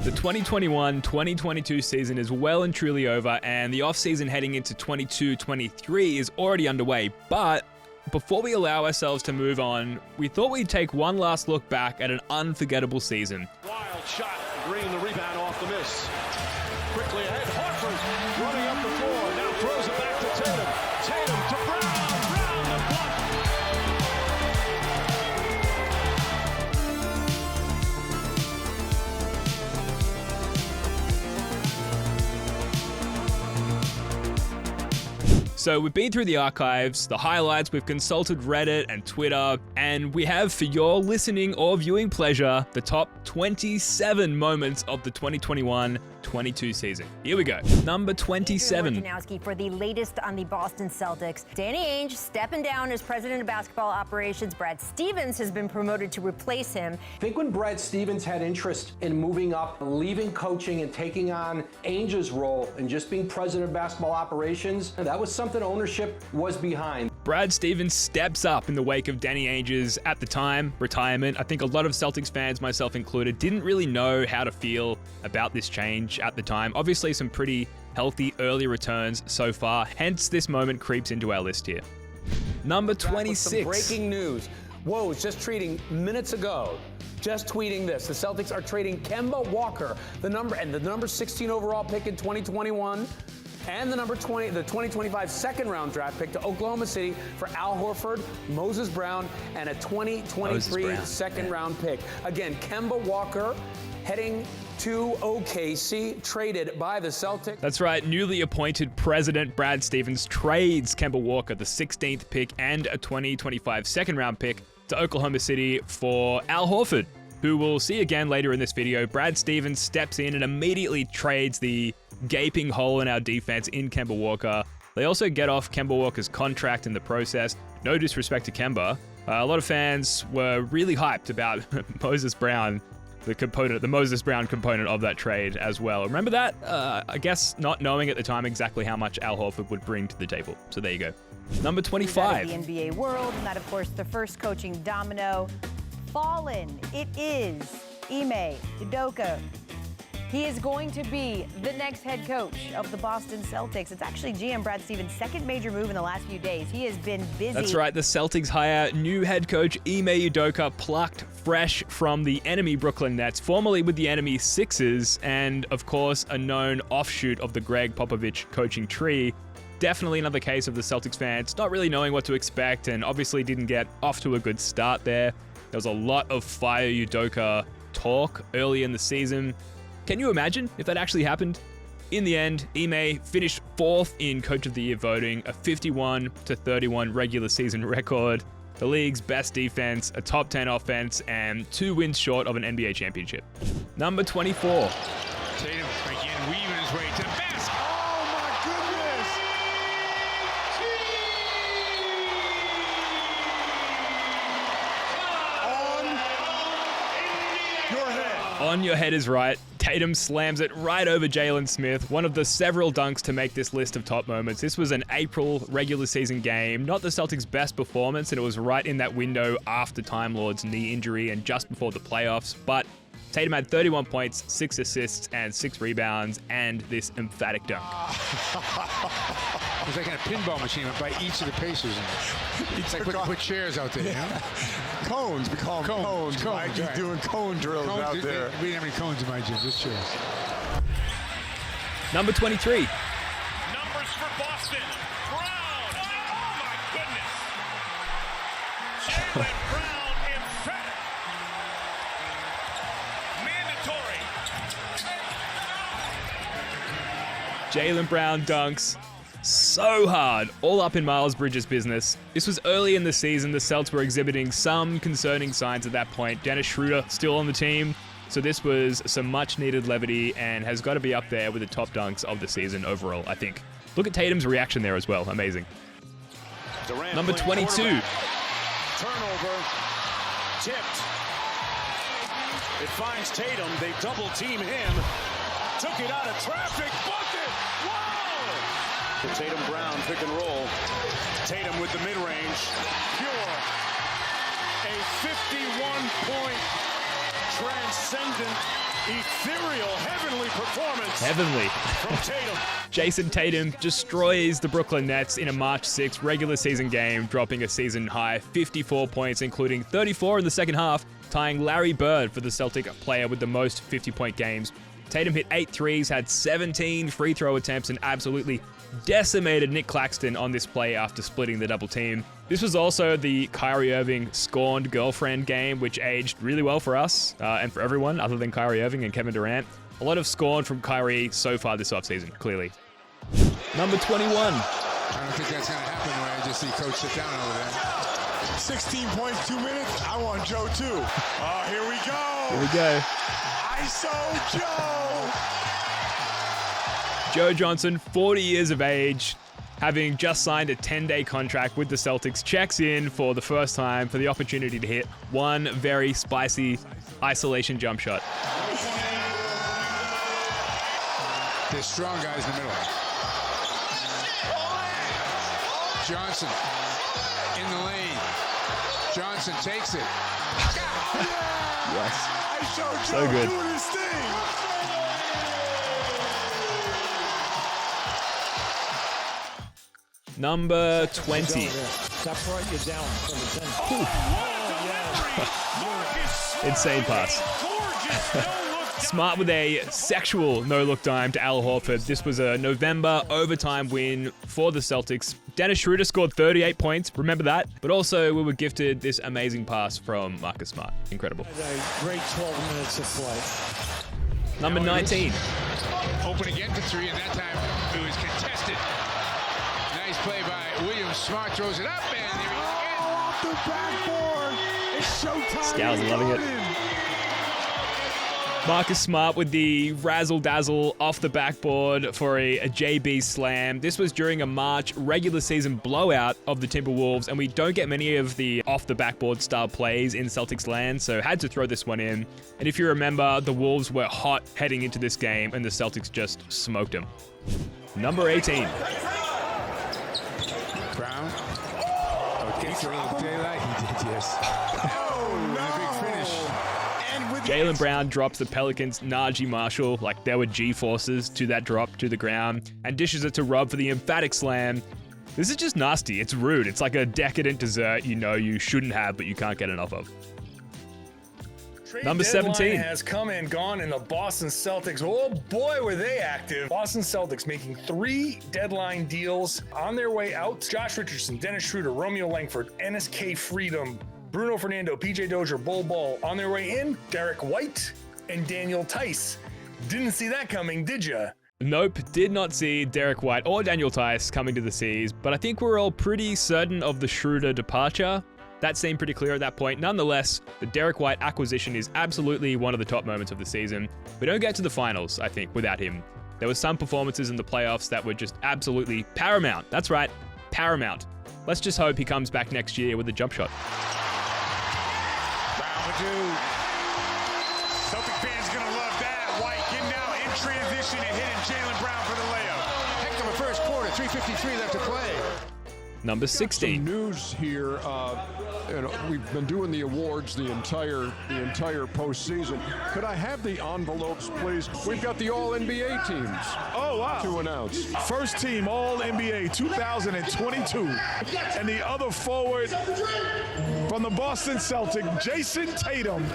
The 2021-2022 season is well and truly over, and the offseason heading into 22-23 is already underway. But before we allow ourselves to move on, we thought we'd take one last look back at an unforgettable season. Wild shot, Green the rebound off the miss. Quickly ahead, Horford running up the floor, now throws it back to Tatum. Tatum to Brown, Brown to block. So we've been through the archives, the highlights, we've consulted Reddit and Twitter, and we have, for your listening or viewing pleasure, the top 27 moments of the 2021-22 season. Here we go. Number 27. For the latest on the Boston Celtics, Danny Ainge stepping down as president of basketball operations. Brad Stevens has been promoted to replace him. I think when Brad Stevens had interest in moving up, leaving coaching and taking on Ainge's role and just being president of basketball operations, that was something ownership was behind. Brad Stevens steps up in the wake of Danny Ainge's, at the time, retirement. I think a lot of Celtics fans, myself included, didn't really know how to feel about this change at the time. Obviously, some pretty healthy early returns so far, hence this moment creeps into our list here. Number 26. Breaking news. Woj just tweeting minutes ago. Just tweeting this. The Celtics are trading Kemba Walker, the number 16 overall pick in 2021. And the number 20, the 2025 second round draft pick to Oklahoma City for Al Horford, Moses Brown, and a 2023 second round pick. Again, Kemba Walker heading to OKC, traded by the Celtics. That's right, newly appointed President Brad Stevens trades Kemba Walker, the 16th pick and a 2025 second round pick, to Oklahoma City for Al Horford, who we'll see again later in this video. Brad Stevens steps in and immediately trades the gaping hole in our defense in Kemba Walker. They also get off Kemba Walker's contract in the process. No disrespect to Kemba. A lot of fans were really hyped about Moses Brown, the Moses Brown component of that trade as well. Remember that? I guess not knowing at the time exactly how much Al Horford would bring to the table. So there you go. Number 25. The NBA world, and that, of course, the first coaching domino fallen. It is Ime Udoka. He is going to be the next head coach of the Boston Celtics. It's actually GM Brad Stevens' second major move in the last few days. He has been busy. That's right. The Celtics hire new head coach Ime Udoka, plucked fresh from the enemy Brooklyn Nets, formerly with the enemy Sixers, and of course a known offshoot of the Greg Popovich coaching tree. Definitely another case of the Celtics fans not really knowing what to expect, and obviously didn't get off to a good start there. There was a lot of fire Udoka talk early in the season. Can you imagine if that actually happened? In the end, Ime finished 4th in Coach of the Year voting, a 51-31 regular season record, the league's best defense, a top 10 offense, and 2 wins short of an NBA championship. Number 24. Tatum again weaving his way to the basket. Oh my goodness! On your head. On your head is right. Tatum slams it right over Jalen Smith, one of the several dunks to make this list of top moments. This was an April regular season game, not the Celtics' best performance, and it was right in that window after Time Lord's knee injury and just before the playoffs, but Tatum had 31 points, 6 assists, and 6 rebounds, and this emphatic dunk. It's like a pinball machine by each of the Pacers. It's like put chairs out there, you know? Cones, we call them cones. Mike, you're doing cone drills out there. We didn't have any cones in my gym, just chairs. Number 23. Numbers for Boston. Brown. Oh my goodness. Jalen Brown emphatic. Mandatory. Jalen Brown dunks so hard, all up in Miles Bridges' business. This was early in the season. The Celts were exhibiting some concerning signs at that point. Dennis Schroeder still on the team, so this was some much-needed levity and has got to be up there with the top dunks of the season overall, I think. Look at Tatum's reaction there as well. Amazing. Durant Number 22. Turnover. Tipped. It finds Tatum. They double team him. Took it out of traffic. Bucket. Wow! Tatum Brown pick and roll. Tatum with the mid-range. Pure. A 51-point transcendent Ethereal, heavenly performance. Heavenly. From Tatum. Jason Tatum destroys the Brooklyn Nets in a March 6th regular season game, dropping a season high 54 points, including 34 in the second half, tying Larry Bird for the Celtic player with the most 50-point games. Tatum hit 8 threes, had 17 free throw attempts, and absolutely decimated Nick Claxton on this play after splitting the double team. This was also the Kyrie Irving scorned girlfriend game, which aged really well for us and for everyone other than Kyrie Irving and Kevin Durant. A lot of scorn from Kyrie so far this offseason, clearly. Number 21. I don't think that's going to happen when I just see Coach sit down over there. 16 points, 2 minutes. I want Joe too. Oh, here we go. Here we go. ISO Joe. Joe Johnson, 40 years of age, having just signed a 10-day contract with the Celtics, checks in for the first time for the opportunity to hit one very spicy isolation jump shot. There's strong guys in the middle. Johnson in the lane. Johnson takes it. Yes. ISO So Joe good. doing his thing. Number 20. Insane pass. Smart with a sexual no-look dime to Al Horford. This was a November overtime win for the Celtics. Dennis Schroeder scored 38 points. Remember that? But also, we were gifted this amazing pass from Marcus Smart. Incredible. A great 12 minutes of play. Number 19. Open again for 3, and that time it was contested. Nice play by Williams. Smart throws it up, and there he is. Off the backboard. It's showtime. Scouts loving it. Marcus Smart with the razzle-dazzle off the backboard for a JB slam. This was during a March regular season blowout of the Timberwolves, and we don't get many of the off-the-backboard style plays in Celtics land, so had to throw this one in. And if you remember, the Wolves were hot heading into this game, and the Celtics just smoked them. Number 18. Brown. Okay, for a little daylight. He did, yes. Oh, no. A big finish. Jalen Brown drops the Pelicans' Najee Marshall like there were G-forces to that drop to the ground and dishes it to Rob for the emphatic slam. This is just nasty. It's rude. It's like a decadent dessert you know you shouldn't have but you can't get enough of. Number 17 has come and gone in the Boston Celtics. Oh boy, were they active. Boston Celtics making 3 deadline deals on their way out. Josh Richardson, Dennis Schroeder, Romeo Langford, NSK Freedom, Bruno Fernando, PJ Dozier, Bol Bol. On their way in, Derek White and Daniel Tice. Didn't see that coming, did ya? Nope, did not see Derek White or Daniel Tice coming to the Seas, but I think we're all pretty certain of the Schroeder departure. That seemed pretty clear at that point. Nonetheless, the Derek White acquisition is absolutely one of the top moments of the season. We don't get to the finals, I think, without him. There were some performances in the playoffs that were just absolutely paramount. That's right, paramount. Let's just hope he comes back next year with a jump shot. Celtic fans gonna love that. White getting out in transition and hitting Jalen Brown for the layup. Heck of a first quarter. 3:53 left to play. Number 16. Some news here. We've been doing the awards the entire postseason. Could I have the envelopes, please? We've got the All-NBA teams. Oh, wow. To announce. First team All-NBA 2022. And the other forward from the Boston Celtics, Jason Tatum.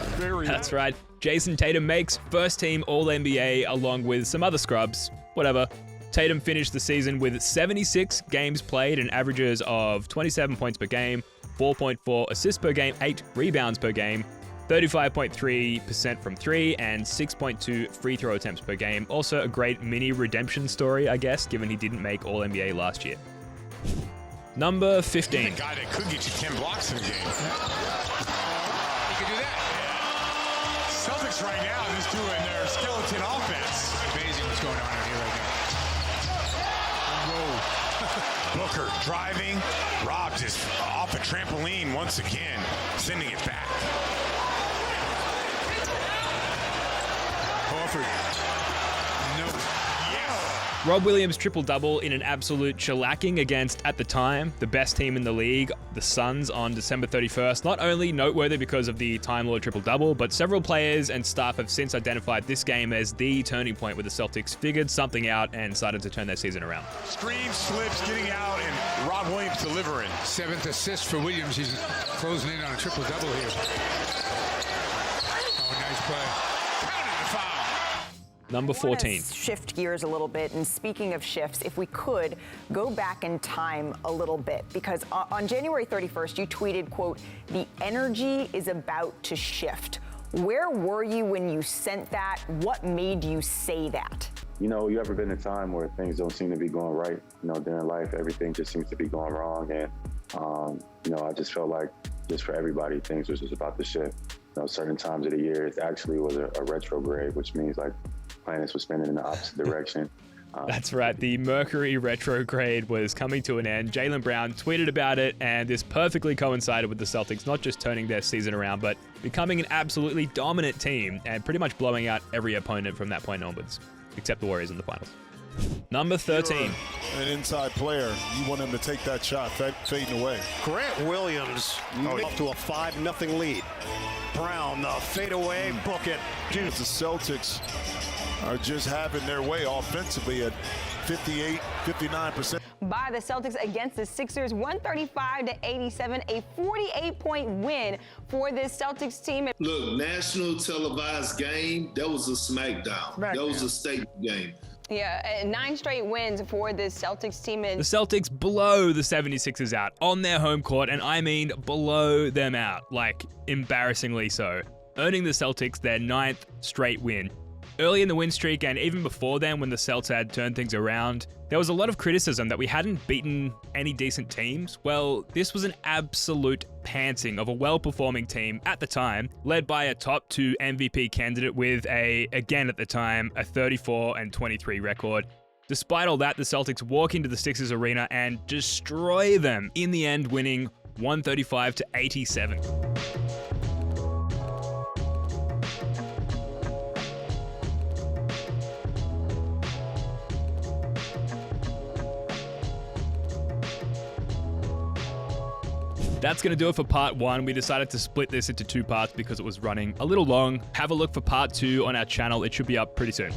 That's right. Jason Tatum makes first team All-NBA along with some other scrubs. Whatever. Tatum finished the season with 76 games played and averages of 27 points per game, 4.4 assists per game, 8 rebounds per game, 35.3% from 3, and 6.2 free throw attempts per game. Also a great mini redemption story, I guess, given he didn't make All-NBA last year. Number 15. The guy that could get you 10 blocks in a game. You can do that. Celtics right now just doing their skeleton offense. Amazing what's going on in here right now. Booker driving. Rob just off a trampoline once again, sending it back. Horford. No. Yes. Rob Williams triple-double in an absolute shellacking against, at the time, the best team in the league, the Suns, on December 31st. Not only noteworthy because of the Time Lord triple-double, but several players and staff have since identified this game as the turning point where the Celtics figured something out and started to turn their season around. Screen slips, getting out, and Rob Williams delivering. 7th assist for Williams. He's closing in on a triple-double here. Oh, nice play. Number 14. Shift gears a little bit, and speaking of shifts, if we could go back in time a little bit, because on January 31st, you tweeted, quote, "The energy is about to shift." Where were you when you sent that? What made you say that? You know, you ever been in a time where things don't seem to be going right? You know, during life, everything just seems to be going wrong. And, you know, I just felt like just for everybody, things was just about to shift. You know, certain times of the year, it actually was a retrograde, which means like planets were spinning in the opposite direction. That's right. The Mercury retrograde was coming to an end. Jalen Brown tweeted about it, and this perfectly coincided with the Celtics not just turning their season around, but becoming an absolutely dominant team and pretty much blowing out every opponent from that point onwards, except the Warriors in the finals. Number 13. An inside player. You want him to take that shot, fading away. Grant Williams up to a 5-0 lead. Brown, the fadeaway, book it. The Celtics are just having their way offensively at 58, 59%. By the Celtics against the Sixers, 135-87, a 48-point win for this Celtics team. Look, national televised game, that was a smackdown. That was a statement game. Yeah, 9 straight wins for this Celtics team. The Celtics blow the 76ers out on their home court, and I mean blow them out, like embarrassingly so, earning the Celtics their 9th straight win. Early in the win streak, and even before then when the Celts had turned things around, there was a lot of criticism that we hadn't beaten any decent teams. Well, this was an absolute pantsing of a well-performing team at the time, led by a top 2 MVP candidate with again at the time, a 34-23 record. Despite all that, the Celtics walk into the Sixers arena and destroy them, in the end winning 135-87. That's going to do it for part 1. We decided to split this into 2 parts because it was running a little long. Have a look for part 2 on our channel. It should be up pretty soon.